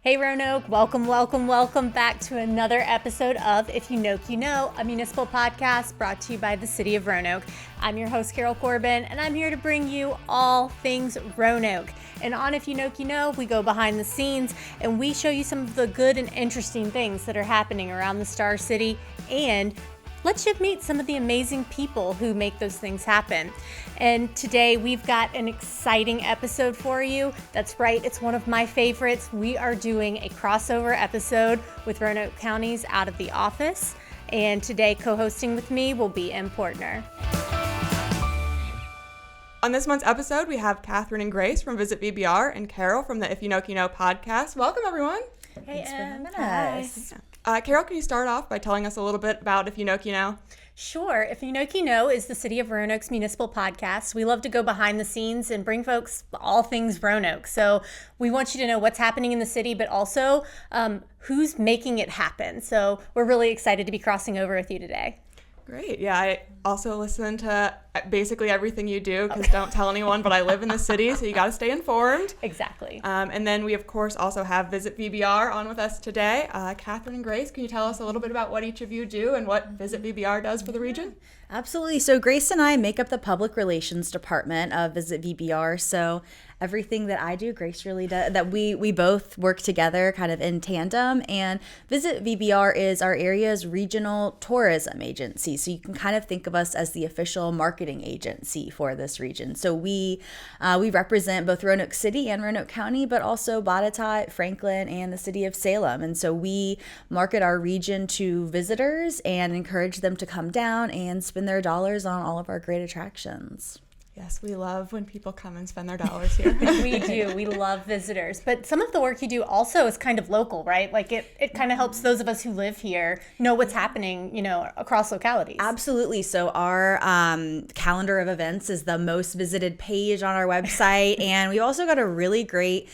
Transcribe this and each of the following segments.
Hey Roanoke, welcome back to another episode of If You Noke You Know, a municipal podcast brought to you by the City of Roanoke. I'm your host, Carol Corbin, and I'm here to bring you all things Roanoke. And on If You Noke You Know, we go behind the scenes and we show you some of the good and interesting things that are happening around the Star City, and let you meet some of the amazing people who make those things happen. And today we've got an exciting episode for you. That's right, it's one of my favorites. We are doing a crossover episode with Roanoke County's Out of the Office. And today co-hosting with me will be M. Portner. On this month's episode, we have Kathryn and Grace from Visit VBR and Carol from the If You Noke You Know podcast. Welcome, everyone. Hey, Em. Hi. Carol, can you start off by telling us a little bit about If You Noke You Know? Sure. If You Noke You Know is the City of Roanoke's municipal podcast. We love to go behind the scenes and bring folks all things Roanoke. So we want you to know what's happening in the city, but also who's making it happen. So we're really excited to be crossing over with you today. Great. Yeah, I also listen to basically everything you do because don't tell anyone, but I live in the city, so you got to stay informed. Exactly. And then we, of course, also have Visit VBR on with us today. Kathryn and Grace, can you tell us a little bit about what each of you do and what Visit VBR does for the region? Absolutely. So Grace and I make up the public relations department of Visit VBR. So everything that I do, Grace really does, that we both work together kind of in tandem. And Visit VBR is our area's regional tourism agency. So you can kind of think of us as the official marketing agency for this region. So we represent both Roanoke City and Roanoke County, but also Botetourt, Franklin, and the city of Salem. And so we market our region to visitors and encourage them to come down and spend their dollars on all of our great attractions. Yes, we love when people come and spend their dollars here. We do. We love visitors. But some of the work you do also is kind of local, right? Like it kind of helps those of us who live here know what's happening, across localities. Absolutely. So our calendar of events is the most visited page on our website. And we've also got a really great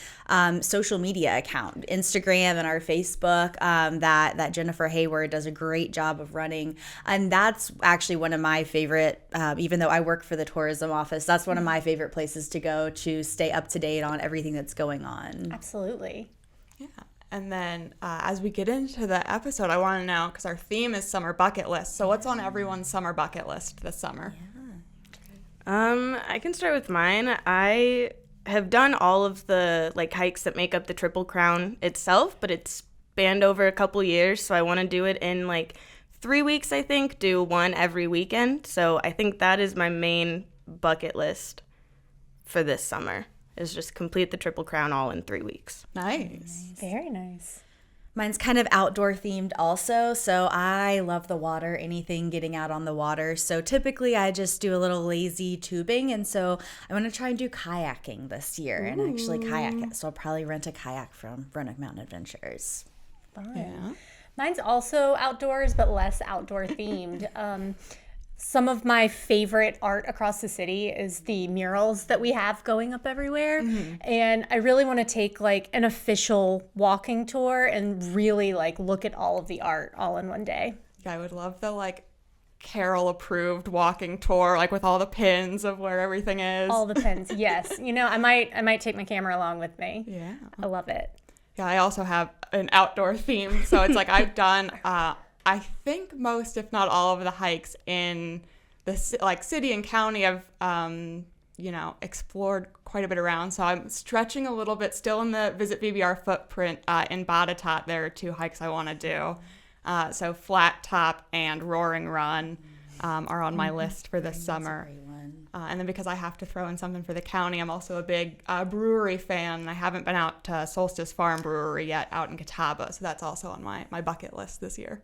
social media account, Instagram and our Facebook, that Jennifer Hayward does a great job of running. And that's actually one of my favorite, even though I work for the tourism office, that's one of my favorite places to go to stay up to date on everything that's going on. Absolutely. Yeah. And then as we get into the episode, I want to know, because our theme is summer bucket list. So what's on everyone's summer bucket list this summer? I can start with mine. I have done all of the hikes that make up the Triple Crown itself, but it's spanned over a couple years. So I want to do it in 3 weeks, I think, do one every weekend. So I think that is my main bucket list for this summer, is just complete the Triple Crown all in 3 weeks. Nice. Very nice. Mine's kind of outdoor themed also, so I love the water, anything getting out on the water. So typically I just do a little lazy tubing, and so I want to try and do kayaking this year and actually kayak it. So I'll probably rent a kayak from Roanoke Mountain Adventures. Fun. Yeah. Mine's also outdoors, but less outdoor themed. Some of my favorite art across the city is the murals that we have going up everywhere. Mm-hmm. And I really want to take an official walking tour and really look at all of the art all in one day. Yeah, I would love the Carol approved walking tour, with all the pins of where everything is. All the pins, yes. I might take my camera along with me. Yeah. I love it. Yeah, I also have an outdoor theme. So it's I've done I think most, if not all, of the hikes in the city and county. I've explored quite a bit around. So I'm stretching a little bit still in the Visit VBR footprint. In Botetourt, there are 2 hikes I want to do. So Flat Top and Roaring Run are on my list for this summer. That's a great one. And then because I have to throw in something for the county, I'm also a big brewery fan. I haven't been out to Solstice Farm Brewery yet out in Catawba. So that's also on my bucket list this year.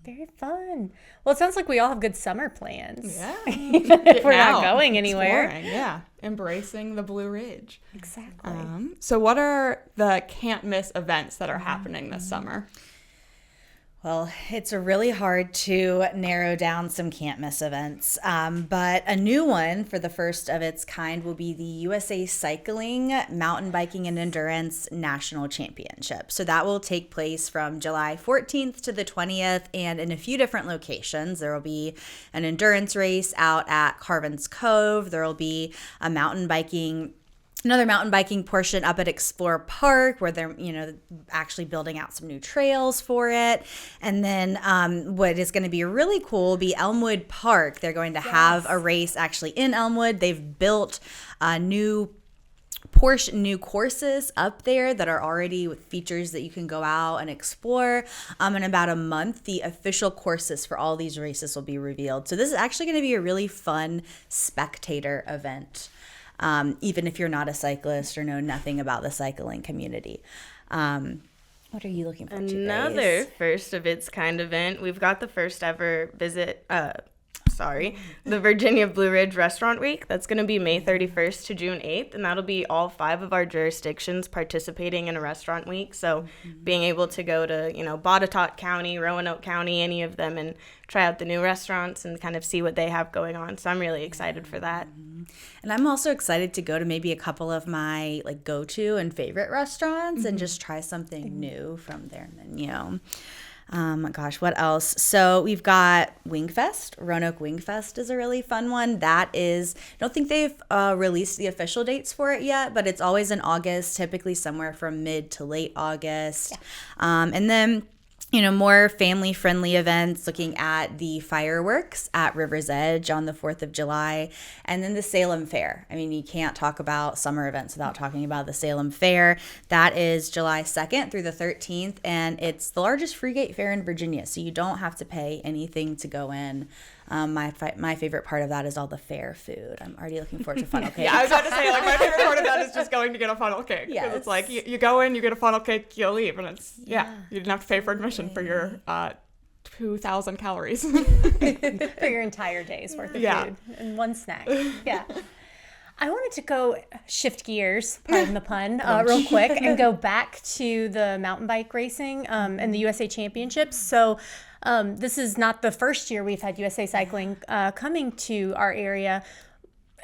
Very fun. Well, it sounds like we all have good summer plans. Yeah. Even if we're not going anywhere. Exploring, yeah. Embracing the Blue Ridge. Exactly. So what are the can't miss events that are happening this summer? Well, it's really hard to narrow down some can't miss events, but a new one for the first of its kind will be the USA Cycling, Mountain Biking, and Endurance National Championship. So that will take place from July 14th to the 20th, and in a few different locations. There will be an endurance race out at Carvin's Cove. There will be a mountain biking another mountain biking portion up at Explore Park where they're, actually building out some new trails for it. And then what is going to be really cool will be Elmwood Park. They're going to have a race actually in Elmwood. They've built new courses up there that are already with features that you can go out and explore. In about a month, the official courses for all these races will be revealed. So this is actually going to be a really fun spectator event. Even if you're not a cyclist or know nothing about the cycling community. What are you looking for? Another first of its kind event. We've got the first ever the Virginia Blue Ridge Restaurant Week. That's going to be May 31st to June 8th, and that'll be all 5 of our jurisdictions participating in a restaurant week. So being able to go to, Botetourt County, Roanoke County, any of them, and try out the new restaurants and kind of see what they have going on. So I'm really excited for that. And I'm also excited to go to maybe a couple of my go-to and favorite restaurants and just try something new from their menu. Gosh, what else? So we've got Wingfest. Roanoke Wingfest is a really fun one. That is, I don't think they've released the official dates for it yet, but it's always in August, typically somewhere from mid to late August. Yeah. And then, more family-friendly events, looking at the fireworks at River's Edge on the 4th of July, and then the Salem Fair. I mean, you can't talk about summer events without talking about the Salem Fair. That is July 2nd through the 13th, and it's the largest free gate fair in Virginia, so you don't have to pay anything to go in. My favorite part of that is all the fair food. I'm already looking forward to funnel cake. Yeah, I was about to say, my favorite part of that is just going to get a funnel cake. Because it's like, you go in, you get a funnel cake, you leave, and it's, you didn't have to pay for admission for your 2,000 calories. For your entire day's worth of food and one snack. Yeah. I wanted to go shift gears, pardon the pun, real quick, and go back to the mountain bike racing and the USA Championships. So this is not the first year we've had USA Cycling coming to our area.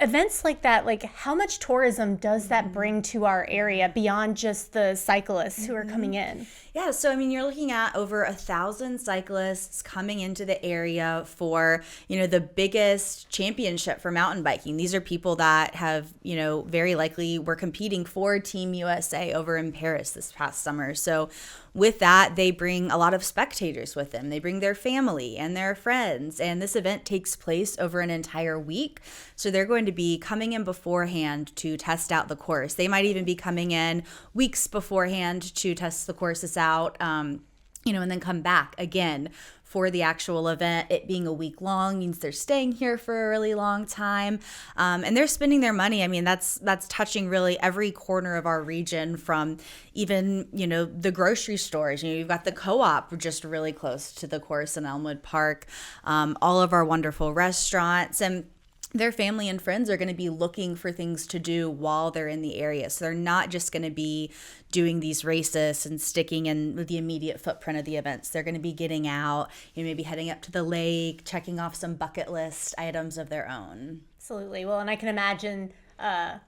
Events like that, how much tourism does that bring to our area beyond just the cyclists who are coming in? Yeah, so you're looking at over 1,000 cyclists coming into the area for, the biggest championship for mountain biking. These are people that have, very likely were competing for Team USA over in Paris this past summer. So with that, they bring a lot of spectators with them. They bring their family and their friends, and this event takes place over an entire week. So they're going to be coming in beforehand to test out the course. They might even be coming in weeks beforehand to test the courses out, and then come back again for the actual event. It being a week long means they're staying here for a really long time, and they're spending their money. That's touching really every corner of our region, from even the grocery stores. You've got the co-op just really close to the course in Elmwood Park, all of our wonderful restaurants, and their family and friends are going to be looking for things to do while they're in the area. So they're not just going to be doing these races and sticking in the immediate footprint of the events. They're going to be getting out, maybe heading up to the lake, checking off some bucket list items of their own. Absolutely. Well, and I can imagine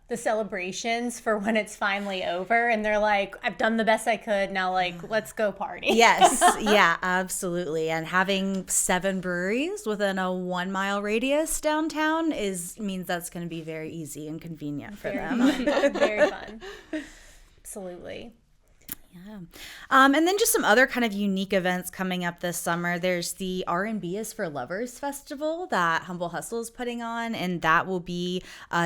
the celebrations for when it's finally over and they're like, I've done the best I could, now let's go party. Yes, yeah, absolutely. And having 7 breweries within a 1-mile radius downtown means that's going to be very easy and convenient for them. Fun. Very fun. Absolutely. Yeah. And then just some other kind of unique events coming up this summer. There's the R&B is for Lovers Festival that Humble Hustle is putting on, and that will be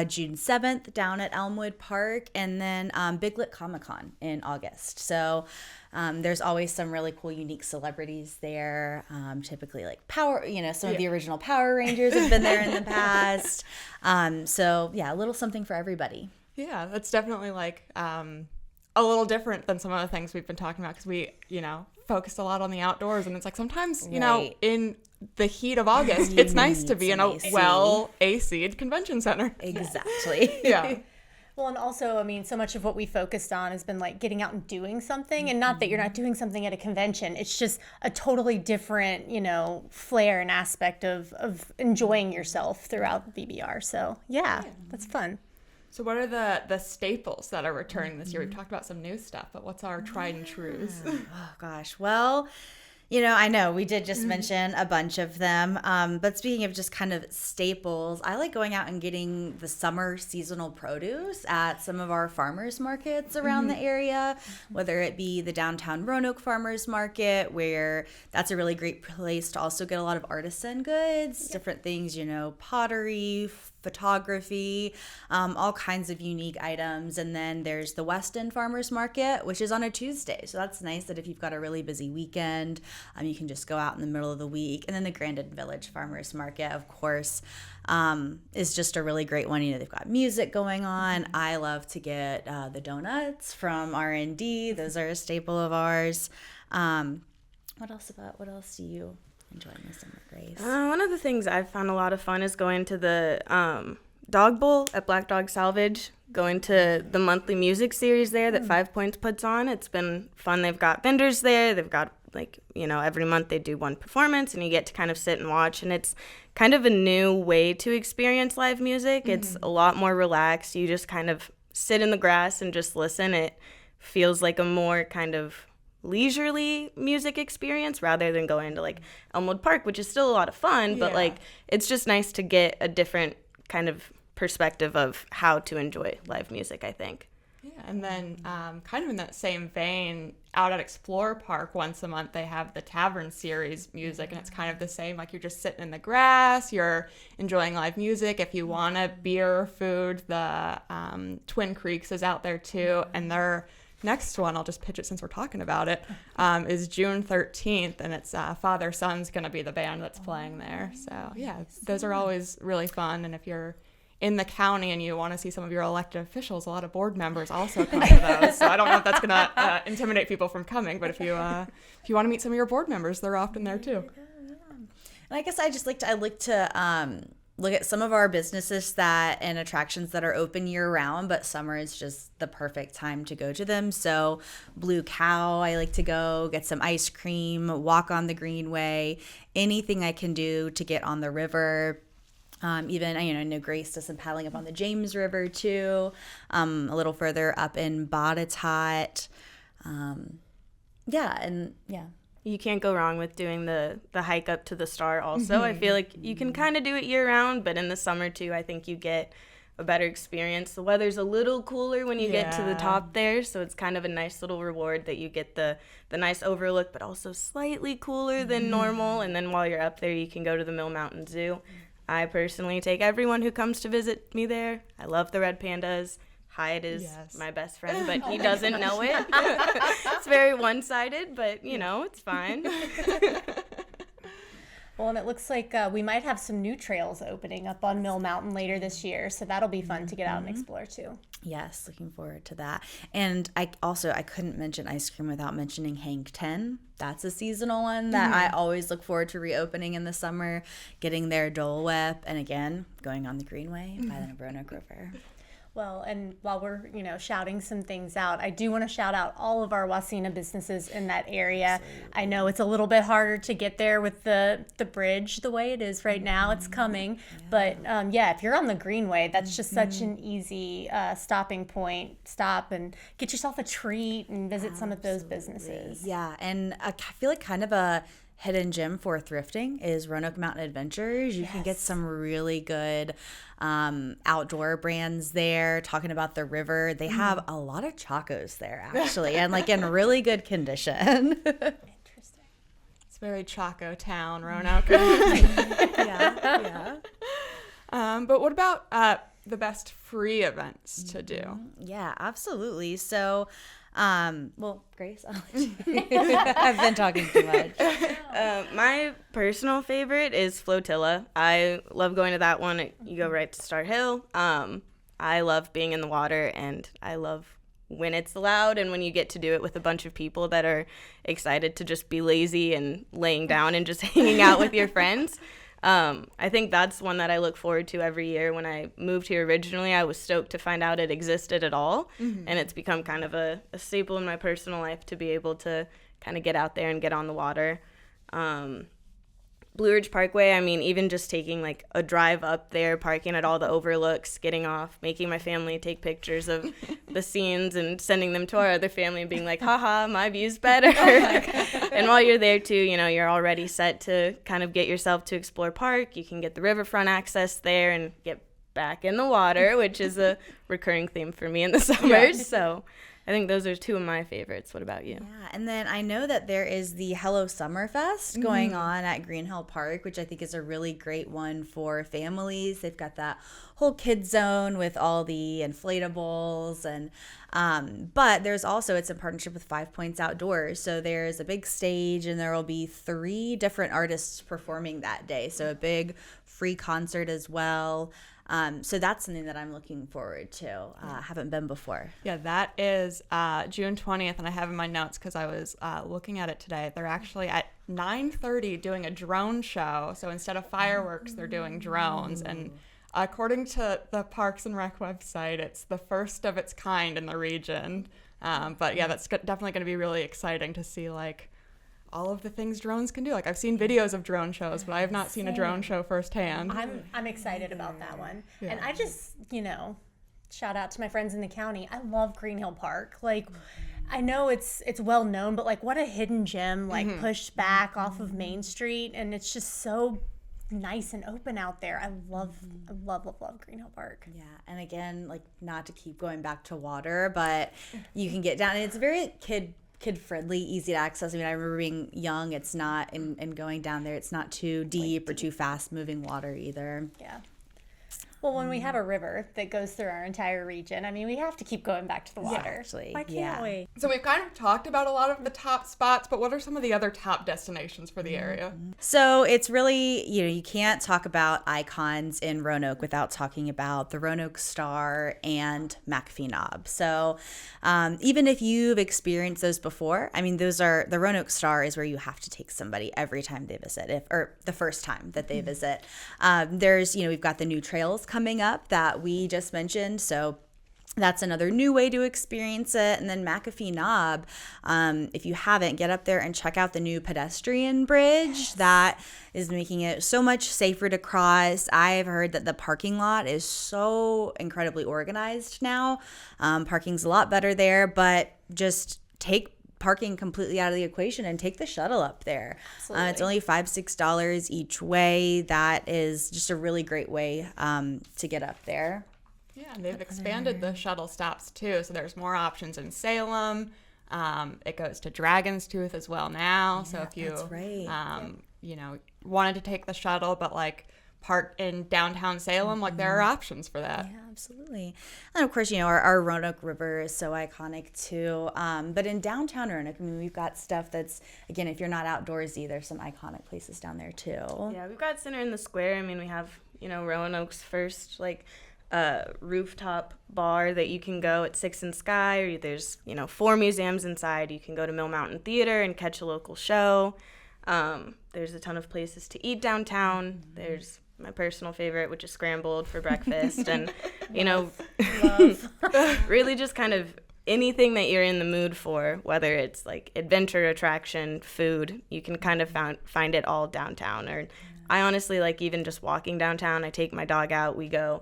June 7th down at Elmwood Park, and then Big Lit Comic Con in August. So there's always some really cool, unique celebrities there. Typically Power, some of the original Power Rangers have been there in the past. So yeah, a little something for everybody. Yeah, that's definitely a little different than some of the things we've been talking about, because we, focused a lot on the outdoors, and it's sometimes, in the heat of August, it's nice to be in a well AC'd convention center. Exactly. Yeah. Well, and also, so much of what we focused on has been getting out and doing something, and not that you're not doing something at a convention. It's just a totally different, flair and aspect of enjoying yourself throughout VBR. So yeah, that's fun. So what are the staples that are returning this year? We've talked about some new stuff, but what's our tried and trues? Oh, gosh. Well, I know we did just mention a bunch of them, but speaking of just kind of staples, I like going out and getting the summer seasonal produce at some of our farmers markets around the area, whether it be the downtown Roanoke Farmers Market, where that's a really great place to also get a lot of artisan goods, different things, pottery, photography, all kinds of unique items. And then there's the West End Farmers Market, which is on a Tuesday. So that's nice that if you've got a really busy weekend, you can just go out in the middle of the week. And then the Grandin Village Farmers Market, of course, is just a really great one. They've got music going on. I love to get the donuts from R&D. Those are a staple of ours. What else do you enjoy in the summer, Grace? One of the things I've found a lot of fun is going to the Dog Bowl at Black Dog Salvage, going to the monthly music series there that 5 Points puts on. It's been fun. They've got vendors there. They've got, every month they do one performance, and you get to kind of sit and watch. And it's kind of a new way to experience live music. It's a lot more relaxed. You just kind of sit in the grass and just listen. It feels like a more kind of leisurely music experience rather than going to Elmwood Park, which is still a lot of fun, but it's just nice to get a different kind of perspective of how to enjoy live music, I think. Yeah, and then kind of in that same vein, out at Explore Park once a month they have the Tavern Series music, and it's kind of the same. You're just sitting in the grass, you're enjoying live music. If you want a beer or food, the Twin Creeks is out there too, and they're next one, I'll just pitch it since we're talking about it, is June 13th, and it's Father Son's going to be the band that's playing there. So, those are always really fun. And if you're in the county and you want to see some of your elected officials, a lot of board members also come to those. So I don't know if that's going to intimidate people from coming, but if you want to meet some of your board members, they're often there too. And I guess I like to look at some of our businesses and attractions that are open year round, but summer is just the perfect time to go to them. So Blue Cow, I like to go get some ice cream, walk on the Greenway, anything I can do to get on the river. Even, I know Grace does some paddling up on the James River too, a little further up in Botetourt. You can't go wrong with doing the hike up to the Star also. I feel like you can kind of do it year-round, but in the summer, too, I think you get a better experience. The weather's a little cooler when you get to the top there, so it's kind of a nice little reward that you get the nice overlook, but also slightly cooler than normal. And then while you're up there, you can go to the Mill Mountain Zoo. I personally take everyone who comes to visit me there. I love the red pandas. Hyatt is my best friend, but he doesn't know it. It's very one-sided, but, it's fine. Well, and it looks like we might have some new trails opening up on Mill Mountain later this year, so that'll be fun to get out and explore, too. Yes, looking forward to that. And I couldn't mention ice cream without mentioning Hank 10. That's a seasonal one that I always look forward to reopening in the summer, getting their Dole Whip, and again, going on the Greenway by the Roanoke River. Well, and while we're, shouting some things out, I do want to shout out all of our Wasena businesses in that area. Absolutely. I know it's a little bit harder to get there with the bridge the way it is right now. It's coming. Yeah. But, if you're on the Greenway, that's just such an easy stopping point. Stop and get yourself a treat and visit some of those businesses. Yeah, and I feel like kind of a hidden gem for thrifting is Roanoke Mountain Adventures. You can get some really good outdoor brands there. Talking about the river, they have a lot of Chacos there actually, and in really good condition. Interesting. It's very Chaco town, Roanoke. Yeah. But what about the best free events to do? Yeah, absolutely. So Grace, I'll let you. I've been talking too much. My personal favorite is Flotilla. I love going to that one. You go right to Star Hill. I love being in the water, and I love when it's allowed and when you get to do it with a bunch of people that are excited to just be lazy and laying down and just hanging out with your friends. I think that's one that I look forward to every year. When I moved here originally, I was stoked to find out it existed at all, and it's become kind of a staple in my personal life to be able to kind of get out there and get on the water. Blue Ridge Parkway, I mean, even just taking like a drive up there, parking at all the overlooks, getting off, making my family take pictures of the scenes and sending them to our other family and being like, haha, my view's better. And while you're there too, you know, you're already set to kind of get yourself to explore park. You can get the riverfront access there and get back in the water, which is a recurring theme for me in the summers. Yeah. So I think those are two of my favorites. What about you? Yeah, and then I know that there is the Hello Summerfest going on at Green Hill Park, which I think is a really great one for families. They've got that whole kids zone with all the inflatables, and but there's also, it's in partnership with 5 Points Outdoors. So there's a big stage, and there will be 3 different artists performing that day. So a big free concert as well. So that's something that I'm looking forward to. Haven't been before. Yeah, that is June 20th, and I have in my notes because I was looking at it today. They're actually at 9:30 doing a drone show. So instead of fireworks, they're doing drones. And according to the Parks and Rec website, it's the first of its kind in the region. But yeah, that's definitely going to be really exciting to see, like, all of the things drones can do. Like, I've seen videos of drone shows, but I have not seen a drone show firsthand. I'm excited about that one. Yeah. And I just, you know, shout out to my friends in the county. I love Green Hill Park. Like, I know it's well known, but like, what a hidden gem, like pushed back off of Main Street, and it's just so nice and open out there. I love Green Hill Park. Yeah, and again, like, not to keep going back to water, but you can get down, and it's very kid-friendly, easy to access. I mean, I remember being young, it's not, and going down there, it's not too deep or too fast-moving water either. Yeah. Well, when we have a river that goes through our entire region, I mean, we have to keep going back to the water. Yeah, actually. Why can't we? So we've kind of talked about a lot of the top spots, but what are some of the other top destinations for the area? So it's really, you know, you can't talk about icons in Roanoke without talking about the Roanoke Star and McAfee Knob. So even if you've experienced those before, I mean, those are, the Roanoke Star is where you have to take somebody every time they visit, or the first time that they visit. There's, you know, we've got the new trails coming up that we just mentioned, so that's another new way to experience it. And then McAfee Knob, if you haven't, get up there and check out the new pedestrian bridge that is making it so much safer to cross. I've heard that the parking lot is so incredibly organized now. Parking's a lot better there, but just take parking completely out of the equation and take the shuttle up there. It's only $5-6 each way. That is just a really great way to get up there. Yeah, and they've expanded the shuttle stops too, so there's more options in Salem. It goes to Dragon's Tooth as well now. Yeah, so if you, you know, wanted to take the shuttle, but like park in downtown Salem, like there are options for that. Yeah, absolutely. And of course, you know, our Roanoke River is so iconic too. But in downtown Roanoke, I mean, we've got stuff that's, again, if you're not outdoorsy, there's some iconic places down there too. Yeah, we've got Center in the Square. I mean, we have, you know, Roanoke's first, like, rooftop bar that you can go at Six and Sky, or there's, you know, 4 museums inside. You can go to Mill Mountain Theater and catch a local show. There's a ton of places to eat downtown. There's my personal favorite, which is scrambled for breakfast, and you know, really just kind of anything that you're in the mood for, whether it's like adventure, attraction, food, you can kind of find it all downtown. Or I honestly like even just walking downtown. I take my dog out. We go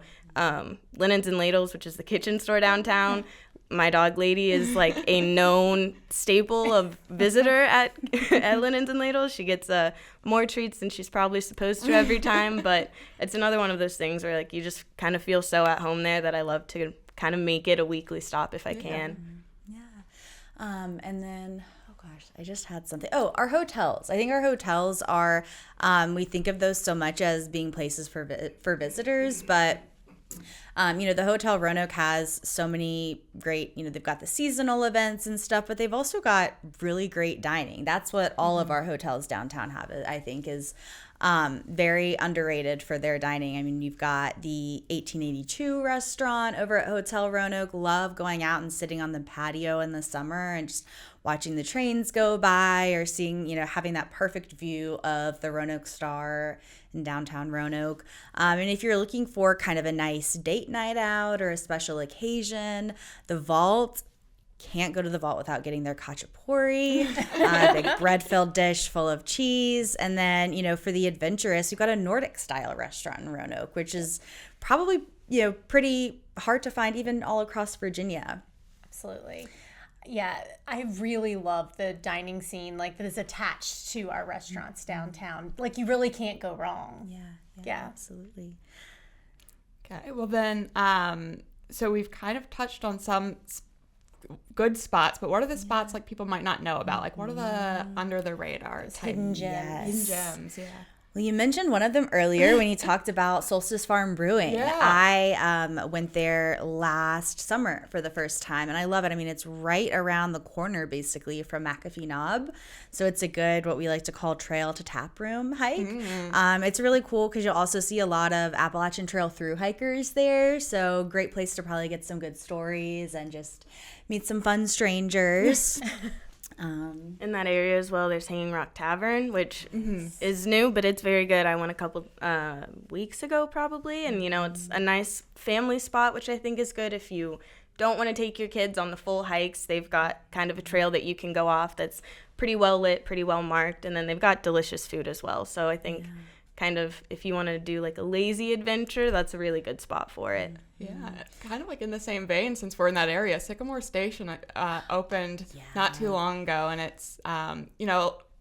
Linens and Ladles, which is the kitchen store downtown. My dog Lady is like a known staple of visitor at Linens and Ladles. She gets more treats than she's probably supposed to every time, but it's another one of those things where like you just kind of feel so at home there that I love to kind of make it a weekly stop if I can. Yeah. And then, oh gosh, I just had something. Oh, our hotels. I think our hotels are, we think of those so much as being places for visitors, but you know, the Hotel Roanoke has so many great, you know, they've got the seasonal events and stuff, but they've also got really great dining. That's what all of our hotels downtown have, I think, is very underrated for their dining. I mean, you've got the 1882 restaurant over at Hotel Roanoke. Love going out and sitting on the patio in the summer and just watching the trains go by, or seeing, you know, having that perfect view of the Roanoke Star in downtown Roanoke. And if you're looking for kind of a nice date night out or a special occasion, the Vault can't go to the vault without getting their khachapuri, a big bread-filled dish full of cheese. And then, for the adventurous, we've got a Nordic-style restaurant in Roanoke, which is probably, pretty hard to find even all across Virginia. Absolutely. Yeah, I really love the dining scene, like, that is attached to our restaurants downtown. Like, you really can't go wrong. Yeah, absolutely. Okay, well then, so we've kind of touched on some good spots, but what are the spots like people might not know about? Like, what are the under the radar type Hidden gems. hidden gems? Yeah. Well, you mentioned one of them earlier when you talked about Solstice Farm Brewing. Yeah. I went there last summer for the first time, and I love it. I mean, it's right around the corner, basically, from McAfee Knob. So it's a good, what we like to call trail to tap room hike. It's really cool because you'll also see a lot of Appalachian Trail through hikers there. So great place to probably get some good stories and just meet some fun strangers. In that area as well, there's Hanging Rock Tavern, which is new, but it's very good. I went a couple weeks ago probably, and it's a nice family spot, which I think is good if you don't want to take your kids on the full hikes. They've got kind of a trail that you can go off that's pretty well lit, pretty well marked, and then they've got delicious food as well. So I think kind of if you want to do like a lazy adventure, that's a really good spot for it. Yeah, kind of like in the same vein, since we're in that area, Sycamore Station opened not too long ago, and it's,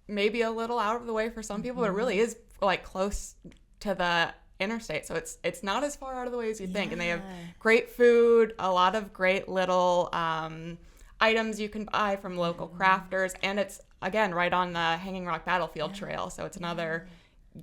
maybe a little out of the way for some people, but it really is like close to the interstate, so it's not as far out of the way as you think, and they have great food, a lot of great little items you can buy from local crafters, and it's, again, right on the Hanging Rock Battlefield Trail, so it's another...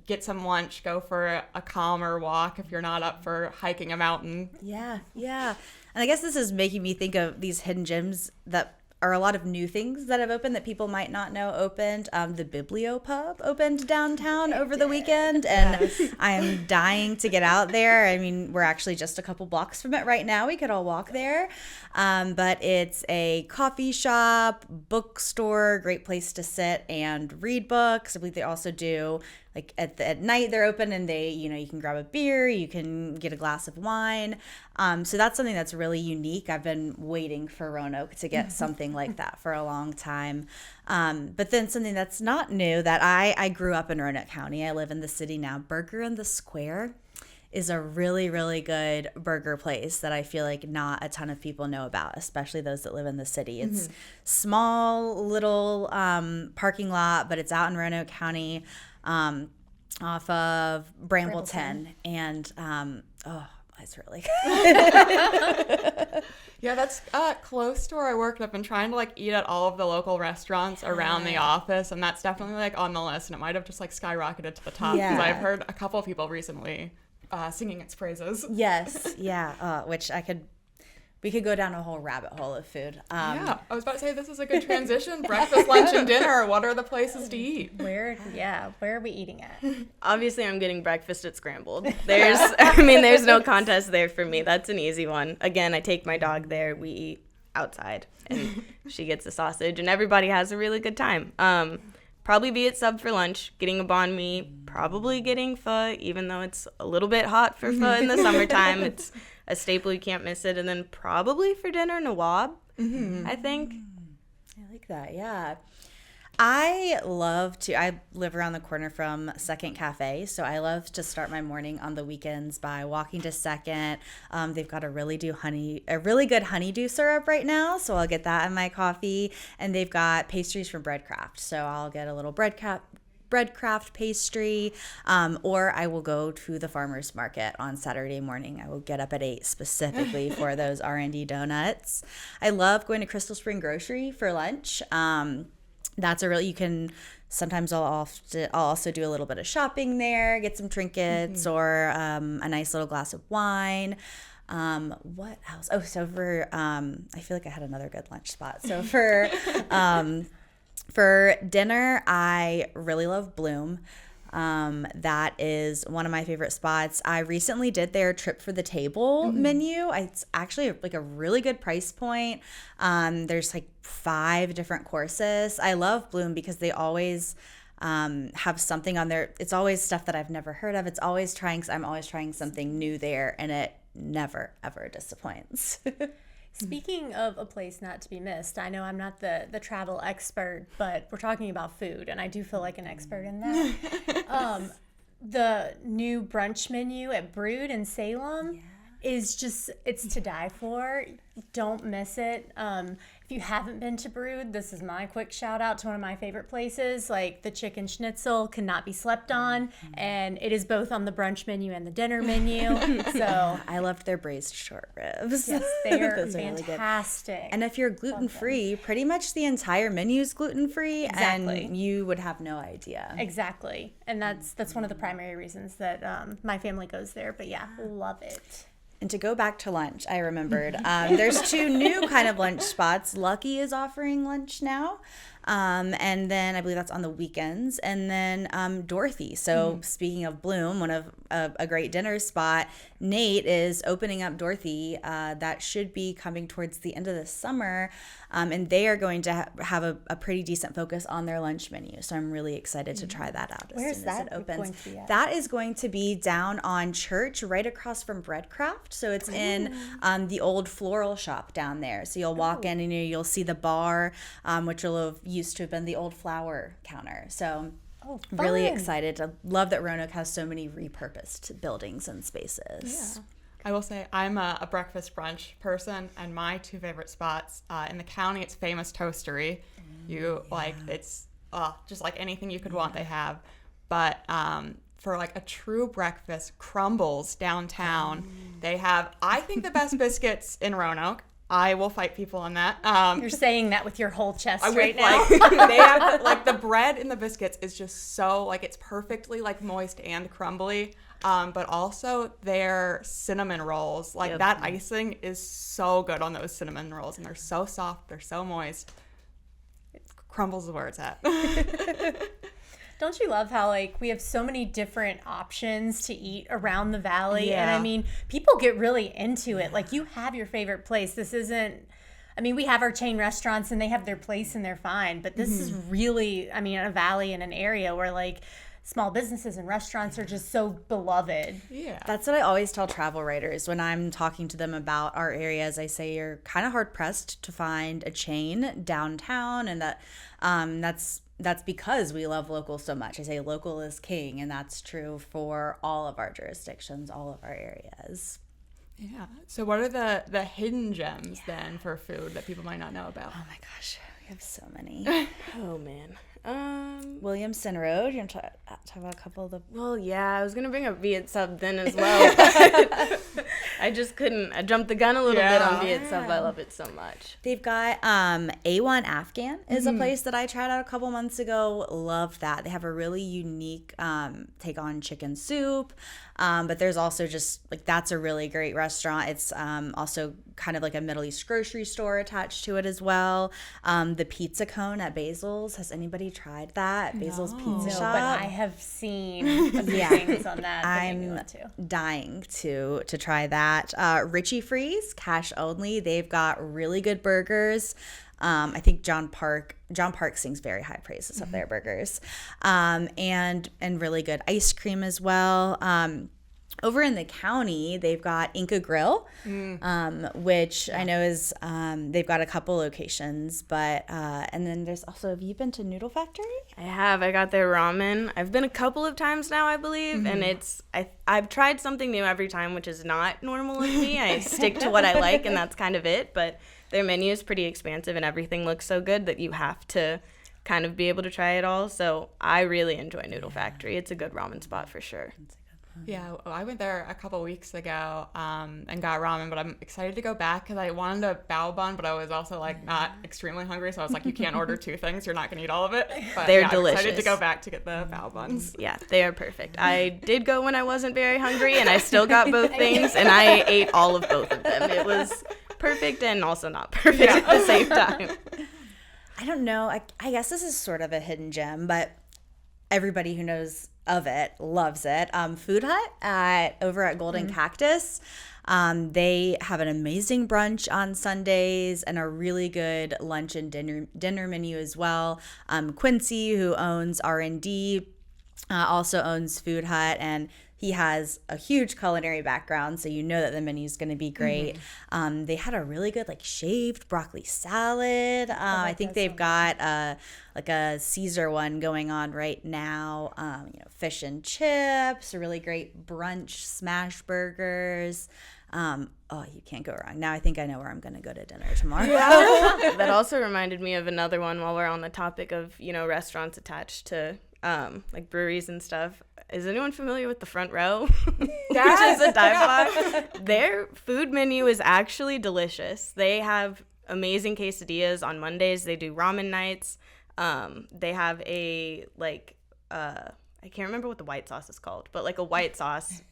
Get some lunch, go for a calmer walk if you're not up for hiking a mountain. Yeah. And I guess this is making me think of these hidden gems that are a lot of new things that have opened that people might not know opened. The Biblio Pub opened downtown over the weekend, and I'm dying to get out there. I mean, we're actually just a couple blocks from it right now. We could all walk there. But it's a coffee shop, bookstore, great place to sit and read books. I believe they also do, like, at night they're open, and they, you can grab a beer, you can get a glass of wine. So that's something that's really unique. I've been waiting for Roanoke to get something like that for a long time. But then something that's not new that I grew up in Roanoke County. I live in the city now. Burger in the Square is a really, really good burger place that I feel like not a ton of people know about, especially those that live in the city. It's small little parking lot, but it's out in Roanoke County. Off of Brambleton. And it's really good. Yeah, that's close to where I work. I've been trying to eat at all of the local restaurants around the office, and that's definitely on the list, and it might have just skyrocketed to the top because I've heard a couple of people recently singing its praises. Yes, which we could go down a whole rabbit hole of food. I was about to say, this is a good transition. Breakfast, lunch, and dinner. What are the places to eat? Where are we eating at? Obviously, I'm getting breakfast at Scrambled. There's no contest there for me. That's an easy one. Again, I take my dog there. We eat outside, and she gets a sausage, and everybody has a really good time. Probably be at Sub for lunch, getting a banh mi, probably getting pho, even though it's a little bit hot for pho in the summertime. It's a staple, you can't miss it. And then probably for dinner, nawab, I think. I like that, yeah. I live around the corner from Second Cafe, so I love to start my morning on the weekends by walking to Second. They've got a really good honeydew syrup right now, so I'll get that in my coffee. And they've got pastries from Breadcraft, so I'll get a little Breadcraft pastry, or I will go to the farmer's market on Saturday morning. I will get up at 8 specifically for those R&D donuts. I love going to Crystal Spring Grocery for lunch. Sometimes I'll also do a little bit of shopping there, get some trinkets or a nice little glass of wine. What else? Oh, so I feel like I had another good lunch spot. So for dinner, I really love Bloom. That is one of my favorite spots. I recently did their Trip for the Table menu. It's actually a really good price point. There's 5 different courses. I love Bloom because they always have something on there. It's always stuff that I've never heard of. I'm always trying something new there, and it never, ever disappoints. Speaking of a place not to be missed, I know I'm not the travel expert, but we're talking about food, and I do feel like an expert in that. The new brunch menu at Brood in Salem is just, it's to die for. Don't miss it. If you haven't been to Brood, this is my quick shout out to one of my favorite places. Like, the chicken schnitzel cannot be slept on, and it is both on the brunch menu and the dinner menu. So I loved their braised short ribs. yes, they are Those really good. fantastic. And if you're gluten-free, pretty much the entire menu is gluten-free, Exactly. and you would have no idea. Exactly. And that's one of the primary reasons that my family goes there. But yeah, love it. And to go back to lunch, I remembered there's two new kind of lunch spots. Lucky is offering lunch now. And then I believe that's on the weekends. And then Dorothy. So speaking of Bloom, one of a great dinner spot, Nate is opening up Dorothy. That should be coming towards the end of the summer. And they are going to have a pretty decent focus on their lunch menu. So I'm really excited to try that out as Where's soon as that it opens. going to be at? That is going to be down on Church, right across from Breadcraft. So it's in the old floral shop down there. So you'll walk in and you'll see the bar, which will have used to have been the old flower counter. So really fun. excited. I love that Roanoke has so many repurposed buildings and spaces. Yeah. I will say I'm a breakfast brunch person, and my two favorite spots in the county, it's Famous Toastery. It's just like anything you could want, they have. But for like a true breakfast, Crumbles downtown, they have, I think, the best biscuits in Roanoke. I will fight people on that. You're saying that with your whole chest with, right now. They have the bread in the biscuits is just so it's perfectly moist and crumbly. But also their cinnamon rolls, that icing is so good on those cinnamon rolls, and they're so soft, they're so moist. Crumbles is where it's at. Don't you love how we have so many different options to eat around the valley? And I mean, people get really into it. You have your favorite place. This isn't, I mean, we have our chain restaurants and they have their place and they're fine, but this is really, I mean, a valley in an area where small businesses and restaurants are just so beloved. Yeah. That's what I always tell travel writers when I'm talking to them about our areas. I say you're kind of hard pressed to find a chain downtown, and that's because we love local so much. I say local is king, and that's true for all of our jurisdictions, all of our areas. Yeah. So what are the hidden gems then for food that people might not know about? Oh my gosh, we have so many. Oh man. Williamson Road. You want to talk about a couple of the... Well, yeah, I was going to bring up Viet Sub then as well. But I just couldn't. I jumped the gun a little bit on Viet Sub. I love it so much. They've got A1 Afghan is a place that I tried out a couple months ago. Loved that. They have a really unique take on chicken soup. But there's also just that's a really great restaurant. It's also kind of like a Middle East grocery store attached to it as well. The pizza cone at Basil's. Has anybody tried that? Basil's Pizza Shop. But I have seen a few things on that. I'm dying to try that. Richie Freeze, cash only. They've got really good burgers. I think John Park sings very high praises of their burgers, and really good ice cream as well. Over in the county, they've got Inca Grill, which I know is they've got a couple locations, but and then there's also, have you been to Noodle Factory? I have. I got their ramen. I've been a couple of times now, I believe, and I've tried something new every time, which is not normal with me. I stick to what I like, and that's kind of it. But their menu is pretty expansive, and everything looks so good that you have to kind of be able to try it all. So I really enjoy Noodle Factory. It's a good ramen spot for sure. Yeah, I went there a couple weeks ago and got ramen, but I'm excited to go back because I wanted a bao bun, but I was also not extremely hungry, so I was like, you can't order two things, you're not going to eat all of it. But They're delicious. I'm excited to go back to get the bao buns. Yeah, they are perfect. I did go when I wasn't very hungry, and I still got both things, and I ate all of both of them. It was perfect and also not perfect at the same time. I don't know. I guess this is sort of a hidden gem, but everybody who knows of it loves it. Food Hut over at Golden Cactus. They have an amazing brunch on Sundays and a really good lunch and dinner menu as well. Quincy, who owns R&D, also owns Food Hut, and he has a huge culinary background, so you know that the menu's going to be great. They had a really good like shaved broccoli salad. I think they've got like a Caesar one going on right now. Fish and chips, a really great brunch smash burgers. You can't go wrong. Now I think I know where I'm going to go to dinner tomorrow. That also reminded me of another one while we're on the topic of, restaurants attached to like breweries and stuff. Is anyone familiar with the Front Row? Which is a dive bar. Their food menu is actually delicious. They have amazing quesadillas on Mondays. They do ramen nights. They have a I can't remember what the white sauce is called, but like a white sauce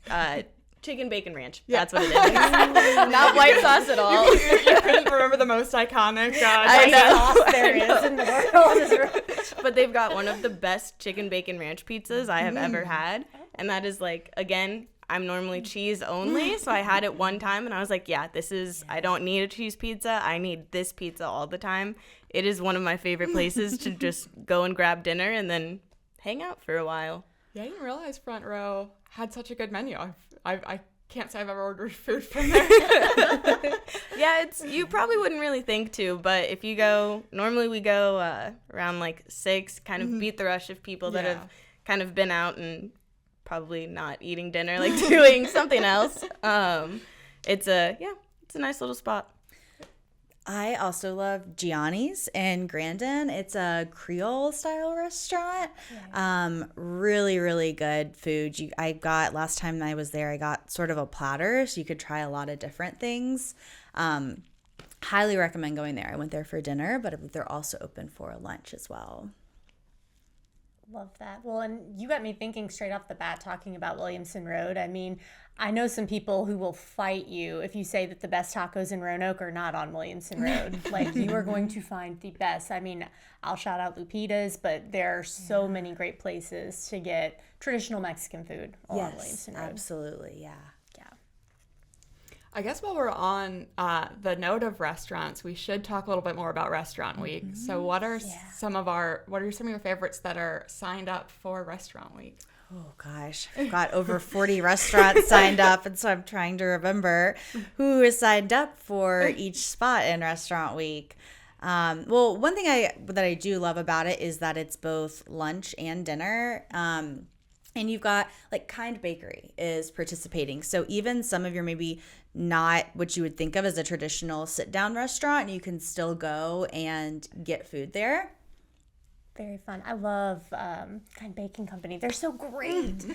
chicken bacon ranch. Yeah. That's what it is. Not white sauce at all. You couldn't remember the most iconic I know. sauce there is in the world. But they've got one of the best chicken bacon ranch pizzas I have ever had. And that is again, I'm normally cheese only. So I had it one time and I was like, I don't need a cheese pizza. I need this pizza all the time. It is one of my favorite places to just go and grab dinner and then hang out for a while. Yeah, I didn't realize Front Row had such a good menu. I can't say I've ever ordered food from there. Yeah, you probably wouldn't really think to, but if you go, normally we go around 6, kind of beat the rush of people that have kind of been out and probably not eating dinner, doing something else. It's a nice little spot. I also love Gianni's in Grandin. It's a Creole style restaurant. Really, really good food. Last time I was there, I got sort of a platter, so you could try a lot of different things. Highly recommend going there. I went there for dinner, but they're also open for lunch as well. Love that. Well, and you got me thinking straight off the bat talking about Williamson Road. I mean, I know some people who will fight you if you say that the best tacos in Roanoke are not on Williamson Road. You are going to find the best. I mean, I'll shout out Lupita's, but there are so many great places to get traditional Mexican food on Williamson Road. Absolutely, yeah. I guess while we're on the note of restaurants, we should talk a little bit more about Restaurant Week. So what are some of your favorites that are signed up for Restaurant Week? Oh gosh, I've got over 40 restaurants signed up, and so I'm trying to remember who is signed up for each spot in Restaurant Week. Well, one thing that I do love about it is that it's both lunch and dinner. And you've got Kind Bakery is participating. So even some of your maybe not what you would think of as a traditional sit-down restaurant, you can still go and get food there. Very fun. I love Kind Baking Company. They're so great.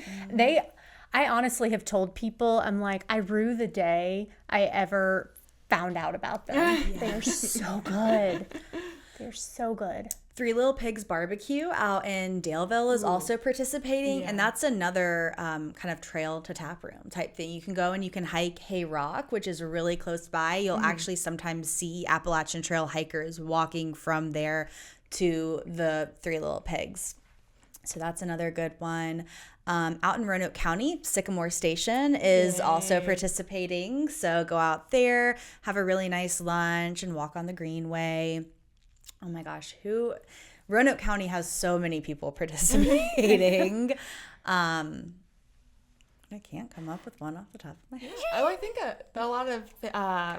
I honestly have told people, I'm like, I rue the day I ever found out about them. They're so good. They're so good. Three Little Pigs Barbecue out in Daleville is also participating, and that's another kind of trail to tap room type thing. You can go and you can hike Hay Rock, which is really close by. You'll actually sometimes see Appalachian Trail hikers walking from there to the Three Little Pigs. So that's another good one. Out in Roanoke County, Sycamore Station is also participating. So go out there, have a really nice lunch, and walk on the Greenway. Oh my gosh, Roanoke County has so many people participating. I can't come up with one off the top of my head. I think a lot of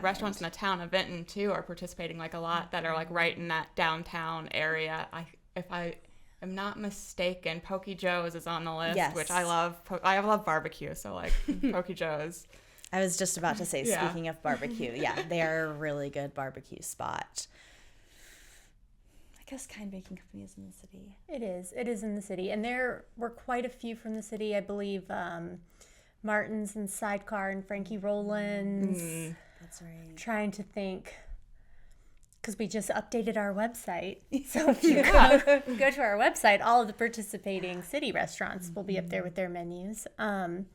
restaurants in the town of Vinton too are participating a lot that are right in that downtown area. If I am not mistaken, Pokey Joe's is on the list, which I love. I love barbecue, so Pokey Joe's. I was just about to say, speaking of barbecue, they're a really good barbecue spot. I guess Kind Baking Company is in the city. It is in the city, and there were quite a few from the city. I believe Martin's and Sidecar and Frankie Rollins. That's right. I'm trying to think, because we just updated our website. So if you go to our website, all of the participating city restaurants will be up there with their menus. I'm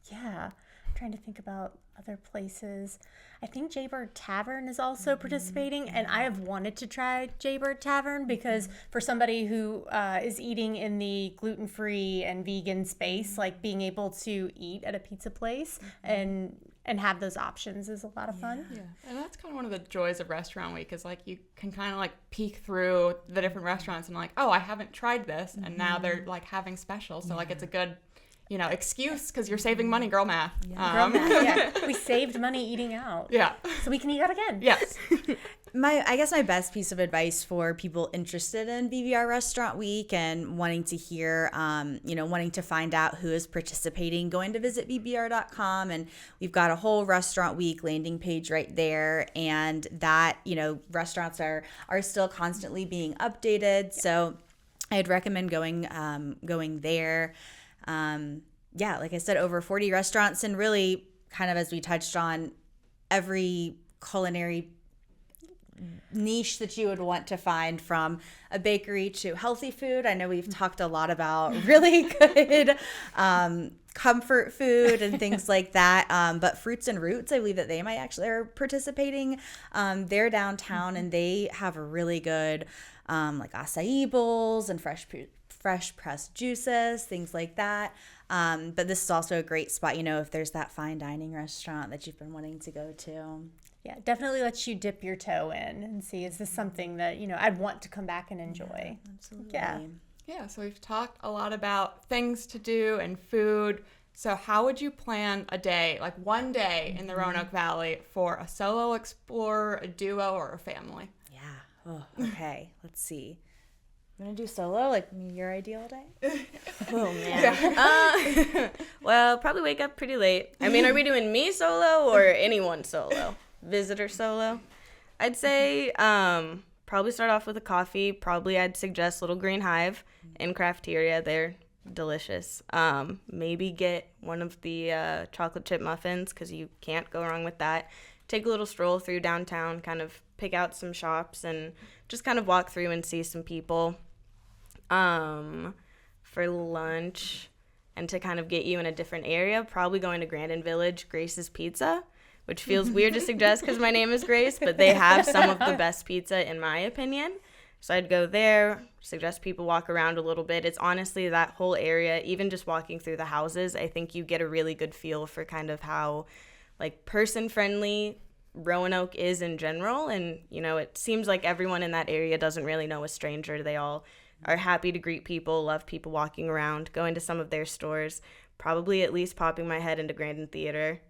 trying to think about other places. I think Jaybird Tavern is also participating, and I have wanted to try Jaybird Tavern because for somebody who is eating in the gluten-free and vegan space, being able to eat at a pizza place and have those options is a lot of fun. Yeah, and that's kind of one of the joys of Restaurant Week is you can kind of peek through the different restaurants and I haven't tried this, and now they're having specials, so it's a good excuse because you're saving money, girl math. Girl math, yeah. We saved money eating out. Yeah. So we can eat out again. Yes. I guess my best piece of advice for people interested in VBR Restaurant Week and wanting to hear, wanting to find out who is participating, going to visit VBR.com, and we've got a whole Restaurant Week landing page right there, and that, restaurants are still constantly being updated. So I'd recommend going there. Like I said, over 40 restaurants, and really kind of as we touched on, every culinary niche that you would want to find, from a bakery to healthy food. I know we've talked a lot about really good comfort food and things like that, but Fruits and Roots, I believe that they might actually are participating. They're downtown, and they have a really good like acai bowls and fresh pressed juices, things like that. But this is also a great spot, if there's that fine dining restaurant that you've been wanting to go to. Yeah, definitely lets you dip your toe in and see, is this something that, I'd want to come back and enjoy? Yeah, absolutely. Yeah. Yeah, so we've talked a lot about things to do and food. So how would you plan a day, like one day in the Roanoke Valley, for a solo explorer, a duo, or a family? Yeah. Oh, okay. Let's see. I'm going to do solo, like your ideal day? Oh, man. Well, probably wake up pretty late. I mean, are we doing me solo or anyone solo? Visitor solo? I'd say probably start off with a coffee. Probably I'd suggest Little Green Hive in Crafteria. They're delicious. Maybe get one of the chocolate chip muffins, because you can't go wrong with that. Take a little stroll through downtown, kind of pick out some shops and just kind of walk through and see some people. For lunch, and to kind of get you in a different area, probably going to Grandin Village, Grace's Pizza, which feels weird to suggest because my name is Grace, but they have some of the best pizza in my opinion. So I'd go there, suggest people walk around a little bit. It's honestly that whole area, even just walking through the houses, I think you get a really good feel for kind of how like person-friendly Roanoke is in general. And, it seems like everyone in that area doesn't really know a stranger. They all are happy to greet people, love people walking around, going to some of their stores, probably at least popping my head into Grandin Theater.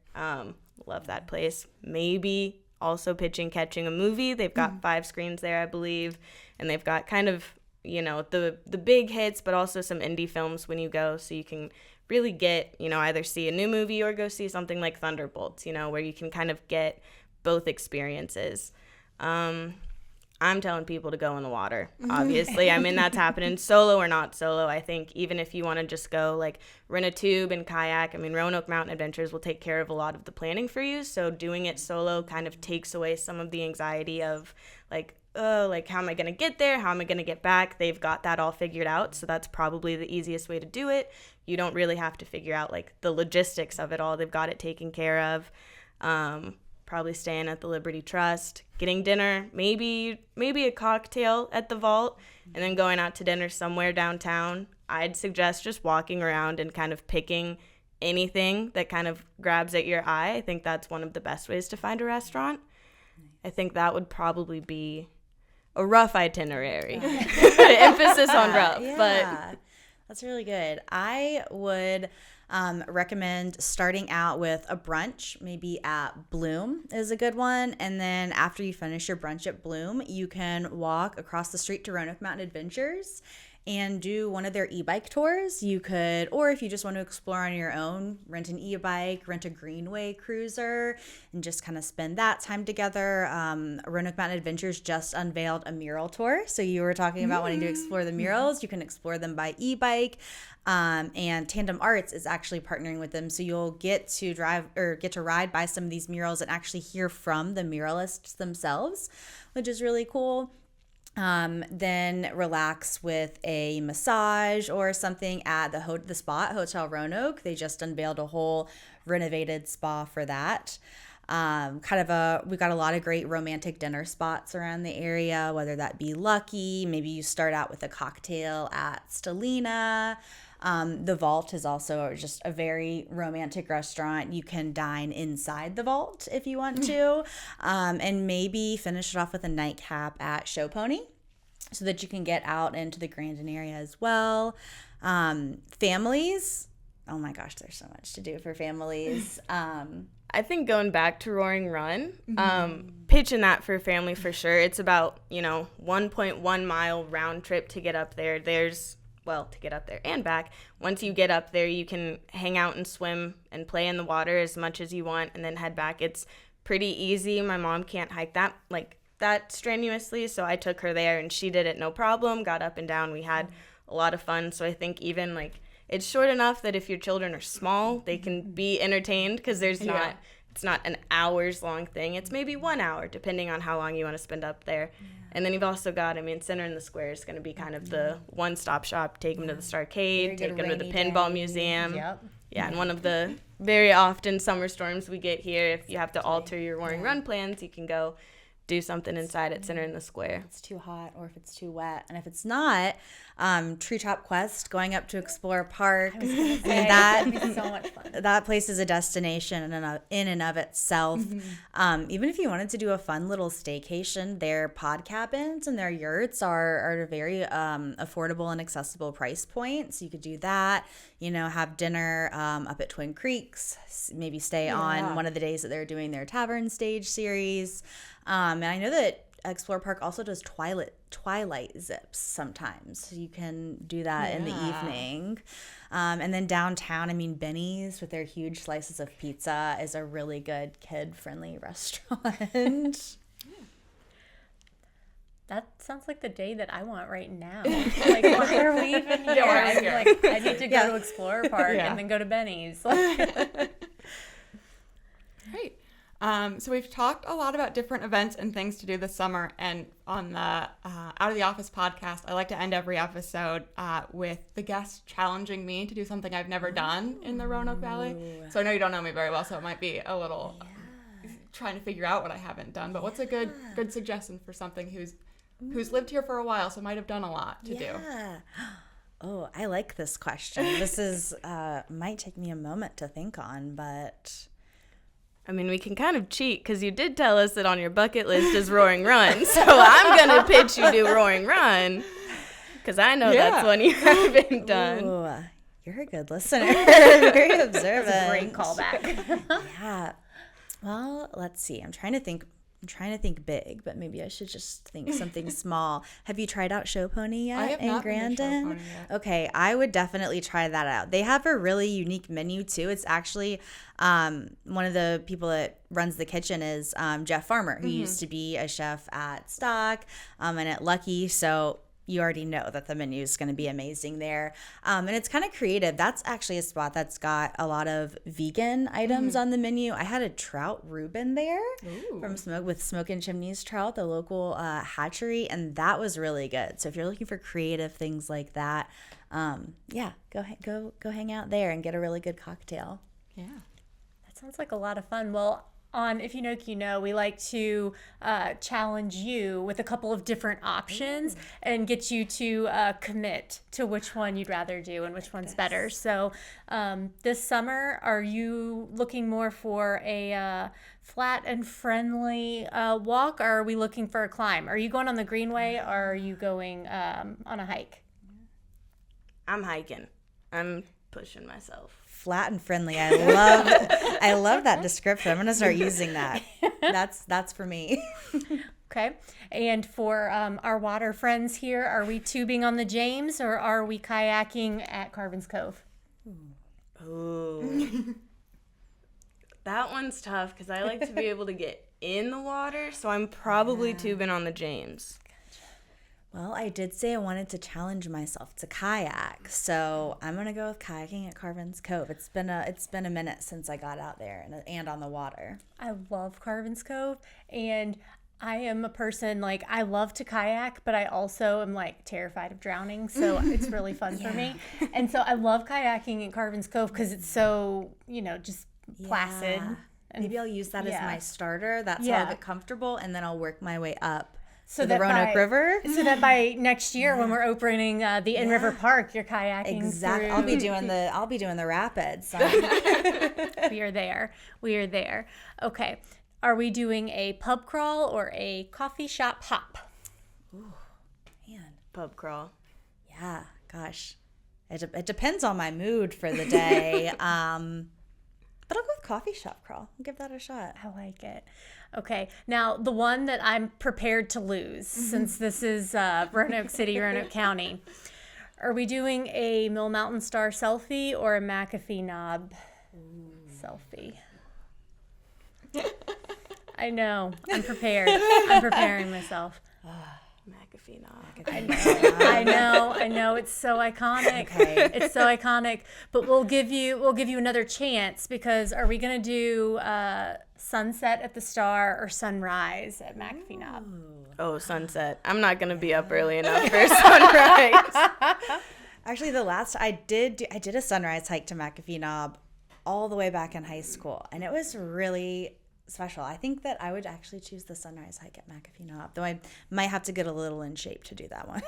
Love that place. Maybe also catching a movie. They've got 5 screens there, I believe, and they've got kind of, the big hits, but also some indie films when you go, so you can really get, either see a new movie or go see something like Thunderbolts, where you can kind of get both experiences. I'm telling people to go in the water, obviously. I mean, that's happening solo or not solo. I think even if you want to just go, like, rent a tube and kayak, I mean, Roanoke Mountain Adventures will take care of a lot of the planning for you. So doing it solo kind of takes away some of the anxiety of, like, how am I going to get there? How am I going to get back? They've got that all figured out. So that's probably the easiest way to do it. You don't really have to figure out, like, the logistics of it all. They've got it taken care of. Probably staying at the Liberty Trust, getting dinner, maybe a cocktail at the Vault, and then going out to dinner somewhere downtown. I'd suggest just walking around and kind of picking anything that kind of grabs at your eye. I think that's one of the best ways to find a restaurant. I think that would probably be a rough itinerary. Emphasis on rough, but that's really good. I would recommend starting out with a brunch, maybe at Bloom is a good one. And then after you finish your brunch at Bloom, you can walk across the street to Roanoke Mountain Adventures and do one of their e-bike tours. You could, or if you just want to explore on your own, rent an e-bike, rent a Greenway cruiser, and just kind of spend that time together. Roanoke Mountain Adventures just unveiled a mural tour. So you were talking about wanting to explore the murals. You can explore them by e-bike. And Tandem Arts is actually partnering with them. So you'll get to ride by some of these murals and actually hear from the muralists themselves, which is really cool. Then relax with a massage or something at the Spot Hotel Roanoke. They just unveiled a whole renovated spa for that. We've got a lot of great romantic dinner spots around the area, whether that be Lucky, maybe you start out with a cocktail at Stellina. The Vault is also just a very romantic restaurant. You can dine inside the Vault if you want to, and maybe finish it off with a nightcap at Show Pony so that you can get out into the Grandin area as well. Families, oh my gosh, there's so much to do for families. I think going back to Roaring Run, pitching that for family for sure. It's about, 1.1 mile round trip to get up there. To get up there and back. Once you get up there, you can hang out and swim and play in the water as much as you want and then head back. It's pretty easy. My mom can't hike that strenuously, so I took her there and she did it no problem, got up and down. We had a lot of fun. So I think even it's short enough that if your children are small, they can be entertained because it's not an hours long thing. It's maybe 1 hour, depending on how long you want to spend up there. Yeah. And then you've also got, Center in the Square is going to be kind of the one-stop shop. Take them to the Starcade, take them to the Pinball Museum. Yep. Yeah, and one of the very often summer storms we get here, if you have to alter your Roaring Run plans, you can go do something inside at Center in the Square. If it's too hot or if it's too wet. And if it's not, Treetop Quest, going up to Explorer Park. I was gonna say, that'd be so much fun. That place is a destination in and of itself. Even if you wanted to do a fun little staycation, their pod cabins and their yurts are at a very affordable and accessible price point. So you could do that, have dinner up at Twin Creeks, maybe stay on one of the days that they're doing their Tavern Stage series. And I know that Explorer Park also does twilight zips sometimes. So you can do that in the evening. And then downtown, Benny's with their huge slices of pizza is a really good kid-friendly restaurant. That sounds like the day that I want right now. Why are we even here? I need to go to Explorer Park and then go to Benny's. Great. So we've talked a lot about different events and things to do this summer, and on the Out of the Office podcast, I like to end every episode with the guest challenging me to do something I've never done in the Roanoke Valley. So I know you don't know me very well, so it might be a little trying to figure out what I haven't done, but what's a good suggestion for something who's lived here for a while, so might have done a lot to do? Oh, I like this question. This is might take me a moment to think on, but... we can kind of cheat because you did tell us that on your bucket list is Roaring Run. So I'm going to pitch you do Roaring Run because I know that's one you haven't done. Ooh, you're a good listener. Very observant. That's a great callback. Yeah. Well, let's see. I'm trying to think big, but maybe I should just think something small. Have you tried out Show Pony yet? I have not been to Show Pony yet. Okay, I would definitely try that out. They have a really unique menu too. It's actually one of the people that runs the kitchen is Jeff Farmer, who used to be a chef at Stock and at Lucky. So you already know that the menu is going to be amazing there. And it's kind of creative. That's actually a spot that's got a lot of vegan items on the menu. I had a trout Reuben there from Smoke and Chimneys Trout, the local hatchery, and that was really good. So if you're looking for creative things like that, go hang out there and get a really good cocktail. Yeah. That sounds like a lot of fun. Well, on If You Noke You Know, we like to challenge you with a couple of different options and get you to commit to which one you'd rather do and which one's better. So this summer, are you looking more for a flat and friendly walk, or are we looking for a climb? Are you going on the Greenway, or are you going on a hike? I'm hiking. I'm pushing myself. Flat and friendly. I love that description. I'm gonna start using that. That's for me. Okay. And for our water friends here, are we tubing on the James, or are we kayaking at Carvin's Cove? Ooh. That one's tough because I like to be able to get in the water, so I'm probably tubing on the James. Well, I did say I wanted to challenge myself to kayak, so I'm gonna go with kayaking at Carvin's Cove. It's been a minute since I got out there and on the water. I love Carvin's Cove, and I am a person, I love to kayak, but I also am terrified of drowning, so it's really fun for me. And so I love kayaking at Carvin's Cove because it's so just placid. And maybe I'll use that as my starter. That's how I'll get comfortable, and then I'll work my way up. So the Roanoke River. So that by next year, when we're opening the in-river park, you're kayaking. Exactly. I'll be doing the rapids. We are there. Okay. Are we doing a pub crawl or a coffee shop hop? Ooh, man. Pub crawl. Yeah. Gosh. It depends on my mood for the day. But I'll go with coffee shop crawl. I'll give that a shot. I like it. Okay. Now, the one that I'm prepared to lose, since this is Roanoke City, Roanoke County, are we doing a Mill Mountain Star selfie or a McAfee Knob selfie? I know. I'm prepared. I'm preparing myself. McAfee knob. I know. It's so iconic. Okay. It's so iconic. But we'll give you another chance, because are we gonna do sunset at the Star or sunrise at McAfee Knob? Oh, sunset. I'm not gonna be up early enough for sunrise. Actually, the last I did a sunrise hike to McAfee Knob all the way back in high school, and it was really special. I think that I would actually choose the sunrise hike at McAfee Knob, though I might have to get a little in shape to do that one.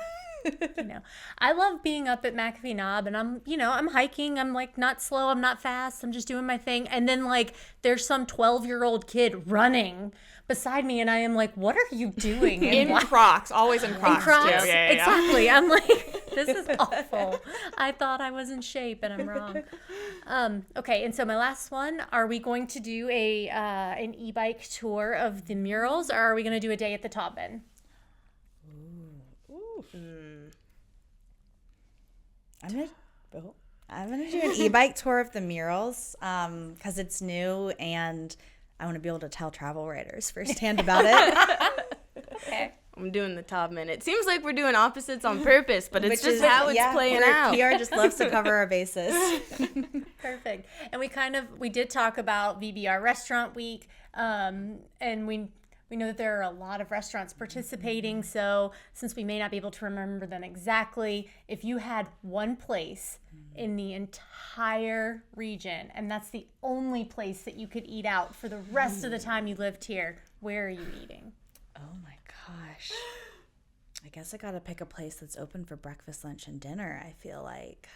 I love being up at McAfee Knob, and I'm hiking. I'm like not slow. I'm not fast. I'm just doing my thing. And then like there's some 12-year-old kid running beside me, and I am like, what are you doing? In Crocs, always in Crocs. In Crocs, too. Yeah. Exactly. I'm like, this is awful. I thought I was in shape, and I'm wrong. Okay, and so my last one, are we going to do an e-bike tour of the murals, or are we going to do a day at the Taubman? I'm gonna do an e-bike tour of the murals because it's new and I want to be able to tell travel writers firsthand about it. Okay. I'm doing the Taubman. It seems like we're doing opposites on purpose, but it's just how it's playing out. PR just loves to cover our bases. Perfect. And we did talk about VBR Restaurant Week, and we know that there are a lot of restaurants participating, so since we may not be able to remember them exactly, if you had one place in the entire region, and that's the only place that you could eat out for the rest of the time you lived here, where are you eating? Oh my gosh. I guess I gotta pick a place that's open for breakfast, lunch, and dinner, I feel like.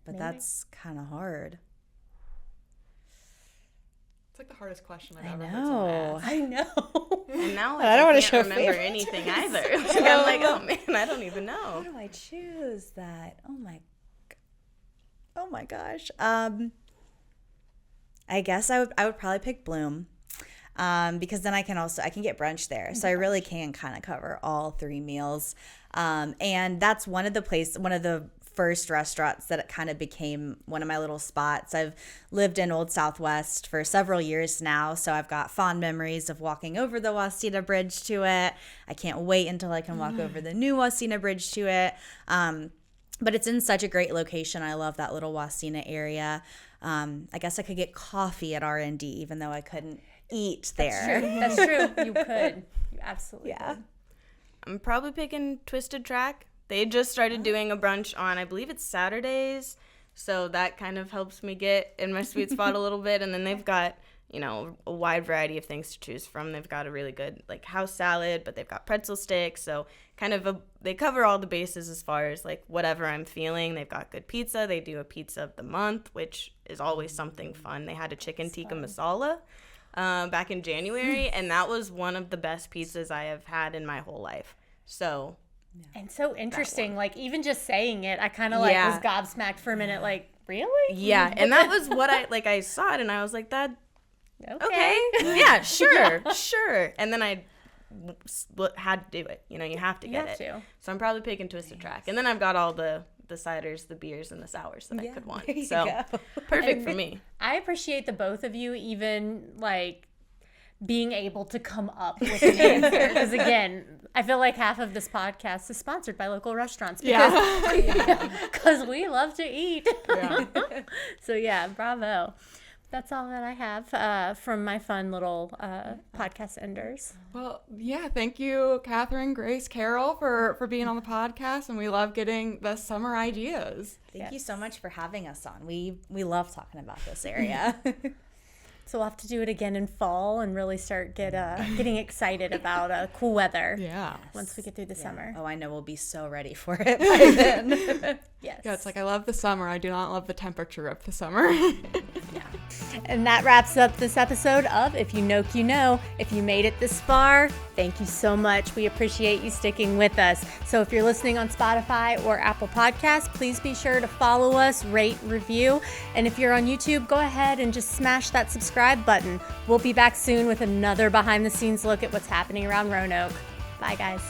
But that's kind of hard. It's like the hardest question I've I ever heard know. someone ask. I know. And now I don't wanna can't show remember favorites. anything either. Like, I'm like, oh man, I don't even know. How do I choose that? Oh my gosh. I guess I would probably pick Bloom. Because then I can get brunch there. So I really can kind of cover all 3 meals. And that's one of the first restaurants that it kind of became one of my little spots. I've lived in Old Southwest for several years now, so I've got fond memories of walking over the Wasena Bridge to it. I can't wait until I can walk over the new Wasena Bridge to it. But it's in such a great location. I love that little Wasena area. I guess I could get coffee at R&D, even though I couldn't eat there. That's true. You could. You absolutely could. I'm probably picking Twisted Track. They just started doing a brunch on, I believe it's Saturdays, so that kind of helps me get in my sweet spot a little bit. And then they've got, a wide variety of things to choose from. They've got a really good house salad, but they've got pretzel sticks, so they cover all the bases as far as whatever I'm feeling. They've got good pizza. They do a pizza of the month, which is always something fun. They had a chicken tikka masala back in January, and that was one of the best pizzas I have had in my whole life. So. And so interesting, even just saying it, I kind of was gobsmacked for a minute, really? Yeah, and that was what I saw it and I was like, that, okay. Yeah, sure. And then I had to do it. You have to get it. So I'm probably picking Twisted Track. And then I've got all the ciders, the beers, and the sours that I could want. So perfect for me. I appreciate the both of you even, being able to come up with an answer. Because again, I feel like half of this podcast is sponsored by local restaurants. Because we love to eat. Yeah. So bravo. That's all that I have from my fun little podcast enders. Well, thank you, Kathryn, Grace, Carol, for being on the podcast, and we love getting the summer ideas. Thank you so much for having us on. We love talking about this area. So we'll have to do it again in fall and really start getting excited about cool weather. Yeah. Once we get through the summer. Oh, I know we'll be so ready for it by then. Yes. Yeah, it's I love the summer. I do not love the temperature of the summer. Yeah. And that wraps up this episode of If You Noke You Know. If you made it this far, thank you so much. We appreciate you sticking with us. So if you're listening on Spotify or Apple Podcasts, please be sure to follow us, rate, review. And if you're on YouTube, go ahead and just smash that subscribe button. We'll be back soon with another behind the scenes look at what's happening around Roanoke. Bye, guys.